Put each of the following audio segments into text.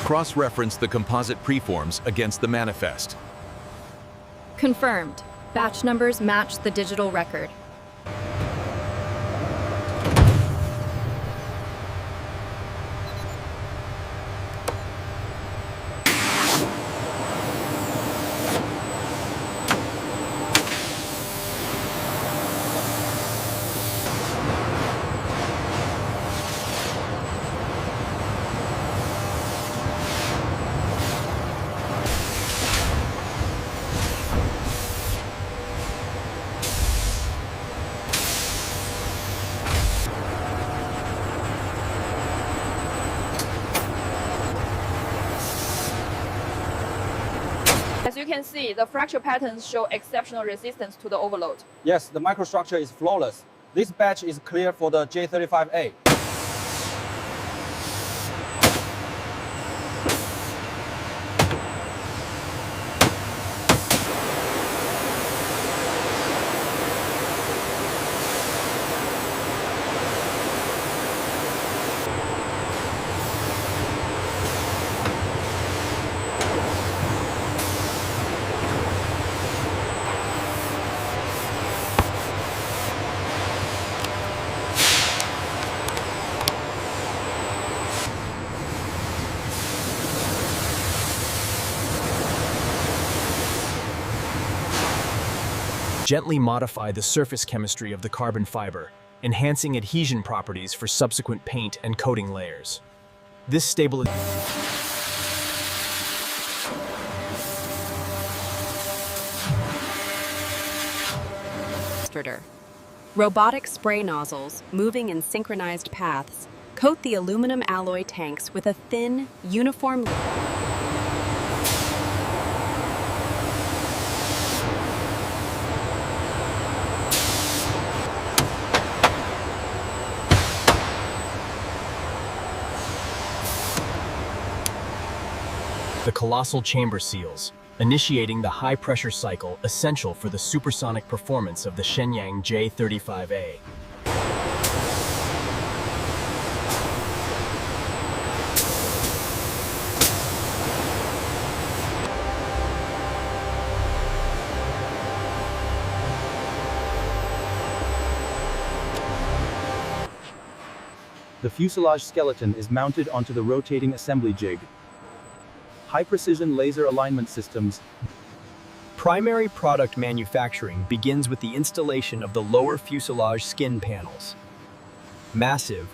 Cross-reference the composite preforms against the manifest. Confirmed. Batch numbers match the digital record. As you can see, the fracture patterns show exceptional resistance to the overload. Yes, the microstructure is flawless. This batch is clear for the J35A. Gently modify the surface chemistry of the carbon fiber, enhancing adhesion properties for subsequent paint and coating layers. This stabilization Robotic spray nozzles, moving in synchronized paths, coat the aluminum alloy tanks with a thin, uniform the colossal chamber seals, initiating the high-pressure cycle essential for the supersonic performance of the Shenyang J35A. The fuselage skeleton is mounted onto the rotating assembly jig. High-precision laser alignment systems. Primary product manufacturing begins with the installation of the lower fuselage skin panels. Massive,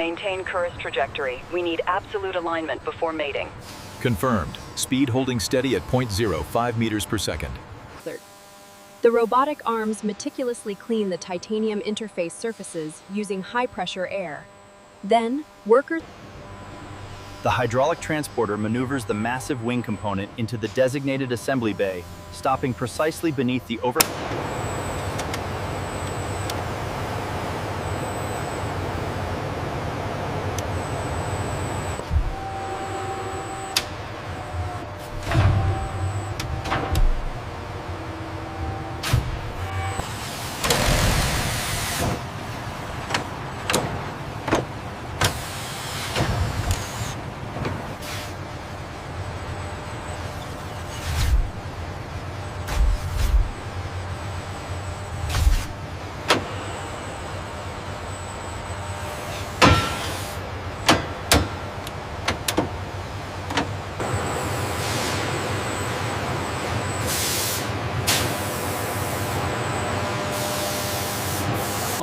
Maintain Curtis trajectory. We need absolute alignment before mating. Confirmed. Speed holding steady at 0.05 meters per second. The robotic arms meticulously clean the titanium interface surfaces using high-pressure air. Then, workers... The hydraulic transporter maneuvers the massive wing component into the designated assembly bay, stopping precisely beneath the over...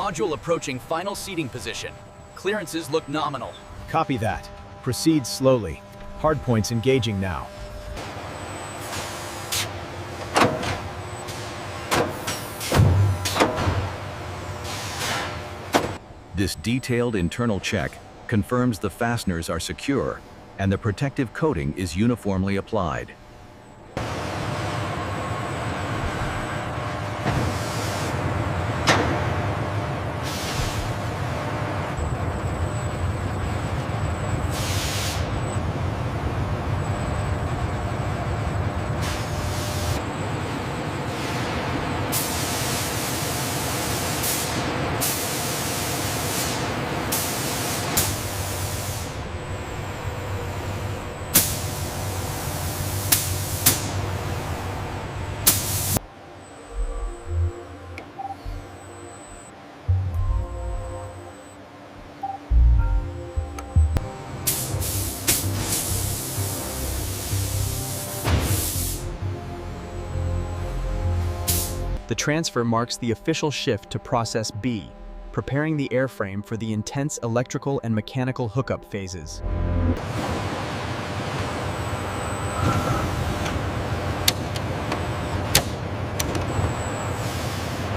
Module approaching final seating position. Clearances look nominal. Copy that. Proceed slowly. Hardpoints engaging now. This detailed internal check confirms the fasteners are secure and the protective coating is uniformly applied. The transfer marks the official shift to Process B, preparing the airframe for the intense electrical and mechanical hookup phases.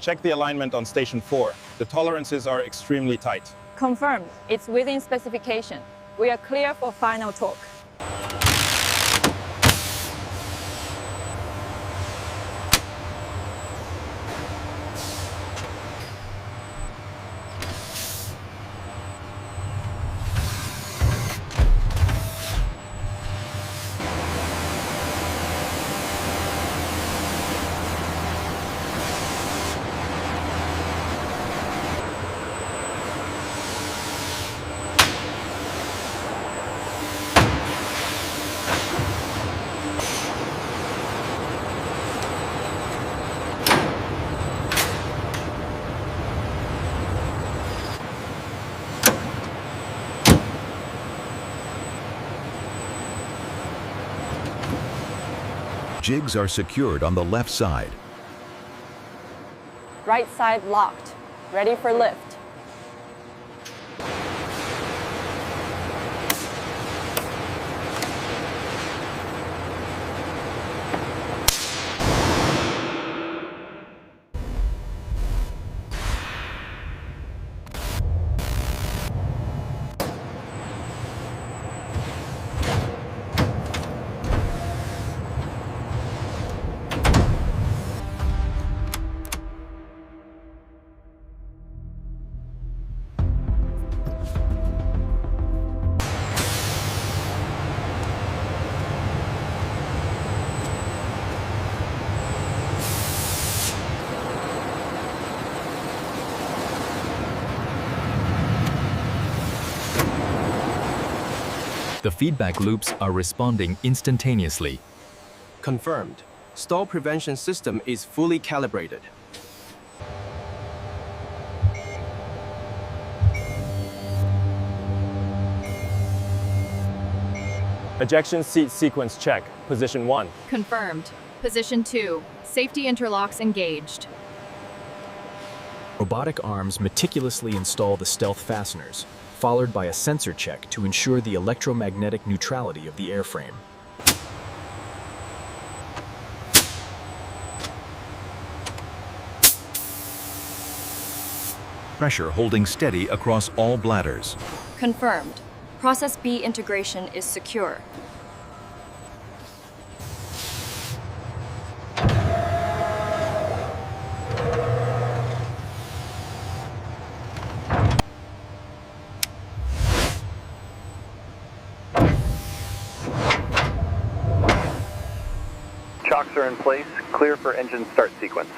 Check the alignment on Station 4. The tolerances are extremely tight. Confirmed. It's within specification. We are clear for final torque. Jigs are secured on the left side. Right side locked. Ready for lift. The feedback loops are responding instantaneously. Confirmed. Stall prevention system is fully calibrated. Ejection seat sequence check. Position 1. Confirmed. Position 2. Safety interlocks engaged. Robotic arms meticulously install the stealth fasteners, followed by a sensor check to ensure the electromagnetic neutrality of the airframe. Pressure holding steady across all bladders. Confirmed. Process B integration is secure. Chocks are in place. Clear for engine start sequence.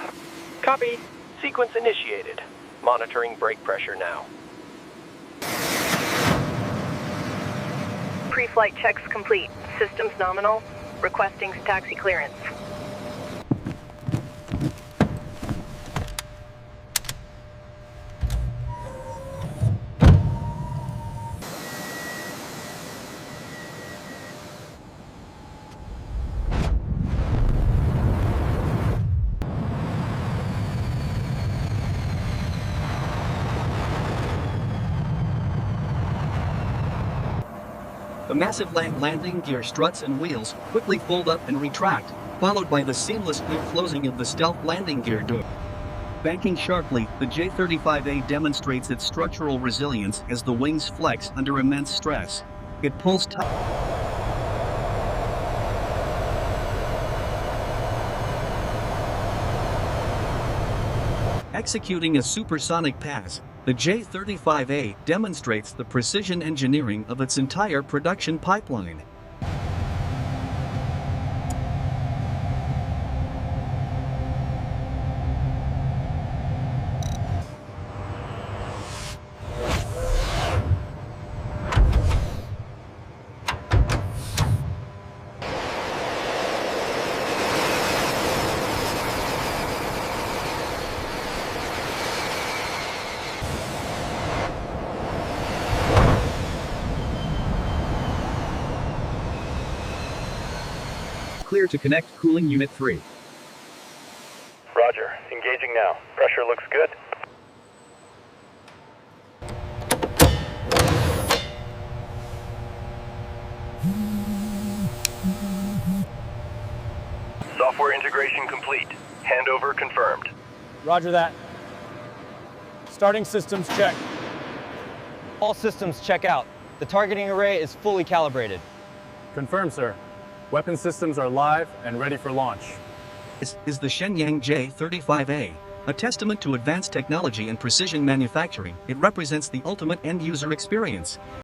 Copy. Sequence initiated. Monitoring brake pressure now. Pre-flight checks complete. Systems nominal. Requesting taxi clearance. The massive landing gear struts and wheels quickly fold up and retract, followed by the seamless closing of the stealth landing gear door. Banking sharply, the J-35A demonstrates its structural resilience as the wings flex under immense stress. It pulls tight. Executing a supersonic pass, the J-35A demonstrates the precision engineering of its entire production pipeline. Clear to connect cooling unit 3. Roger. Engaging now. Pressure looks good. Software integration complete. Handover confirmed. Roger that. Starting systems check. All systems check out. The targeting array is fully calibrated. Confirmed, sir. Weapon systems are live and ready for launch. This is the Shenyang J-35A, a testament to advanced technology and precision manufacturing. It represents the ultimate end-user experience.